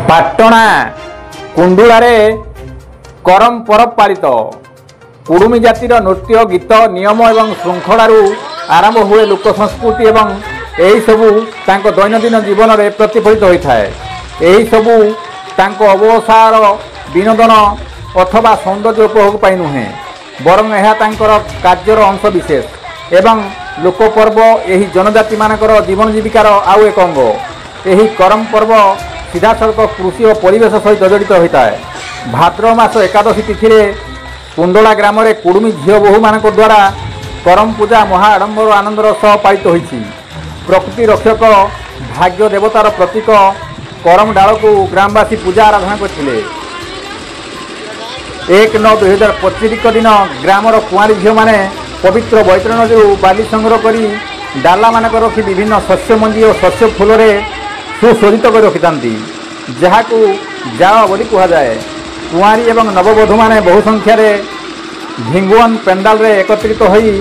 ପାଟଣା କୁଣ୍ଡୁଳାରେ କରମ୍ ପରବ ପାଳିତ। କୁଡ଼ୁମି ଜାତିର ନୃତ୍ୟ ଗୀତ ନିୟମ ଏବଂ ଶୃଙ୍ଖଳାରୁ ଆରମ୍ଭ ହୁଏ ଲୋକ ସଂସ୍କୃତି ଏବଂ ଏହିସବୁ ତାଙ୍କ ଦୈନନ୍ଦିନ ଜୀବନରେ ପ୍ରତିଫଳିତ ହୋଇଥାଏ। ଏହିସବୁ ତାଙ୍କ ଅବସର ବିନୋଦନ ଅଥବା ସୌନ୍ଦର୍ଯ୍ୟ ଉପଭୋଗ ପାଇଁ ନୁହେଁ, ବରଂ ଏହା ତାଙ୍କର କାର୍ଯ୍ୟର ଅଂଶ ବିଶେଷ ଏବଂ ଲୋକପର୍ବ ଏହି ଜନଜାତିମାନଙ୍କର ଜୀବନ ଜୀବିକାର ଆଉ ଏକ ଅଙ୍ଗ। ଏହି କରମ୍ ପର୍ବ ସିଧାସଳଖ କୃଷି ଓ ପରିବେଶ ସହିତ ଜଡ଼ିତ ହୋଇଥାଏ। ଭାଦ୍ରବ ମାସ ଏକାଦଶୀ ତିଥିରେ କୁଣ୍ଡଳା ଗ୍ରାମରେ କୁଡ଼ୁମି ଝିଅ ବୋହୂମାନଙ୍କ ଦ୍ୱାରା କରମ୍ ପୂଜା ମହା ଆଡ଼ମ୍ବର ଆନନ୍ଦର ସହ ପାଳିତ ହୋଇଛି। ପ୍ରକୃତି ରକ୍ଷକ ଭାଗ୍ୟ ଦେବତାର ପ୍ରତୀକ କରମ୍ ଡାଳକୁ ଗ୍ରାମବାସୀ ପୂଜା ଆରାଧନା କରିଥିଲେ। 1/9/2025 ଦିନ ଗ୍ରାମର କୁଆଁରୀ ଝିଅମାନେ ପବିତ୍ର ବୈତରଣୀରୁ ବାଲି ସଂଗ୍ରହ କରି ଡାଲାମାନଙ୍କ ରଖି ବିଭିନ୍ନ ଶସ୍ୟ ମଞ୍ଜି ଓ ଶସ୍ୟ ଫୁଲରେ ସୁଶୋଭିତ କରି ରଖିଥାନ୍ତି, ଯାହାକୁ ଜାଳ ବୋଲି କୁହାଯାଏ। କୁଆଁରୀ ଏବଂ ନବବଧୂମାନେ ବହୁ ସଂଖ୍ୟାରେ ଝିଙ୍ଗୁଅନ୍ ପେଣ୍ଡାଲରେ ଏକତ୍ରିତ ହୋଇ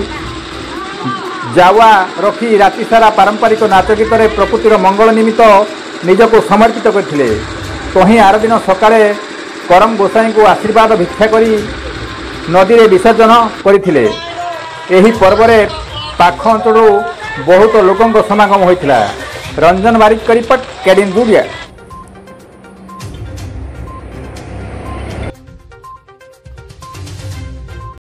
ଜାୱା ରଖି ରାତିସାରା ପାରମ୍ପରିକ ନାଚ ଗୀତରେ ପ୍ରକୃତିର ମଙ୍ଗଳ ନିମିତ୍ତ ନିଜକୁ ସମର୍ପିତ କରିଥିଲେ। ତହିଁ ଆର ଦିନ ସକାଳେ କରମ୍ ଗୋସାଇଁଙ୍କୁ ଆଶୀର୍ବାଦ ଭିକ୍ଷା କରି ନଦୀରେ ବିସର୍ଜନ କରିଥିଲେ। ଏହି ପର୍ବରେ ପାଖ ଅଞ୍ଚଳରୁ ବହୁତ ଲୋକଙ୍କ ସମାଗମ ହୋଇଥିଲା। ରଞ୍ଜନ ବାରିକଙ୍କ ରିପୋର୍ଟ, କେଡିନ୍ ଜୁଡ଼ିଆ।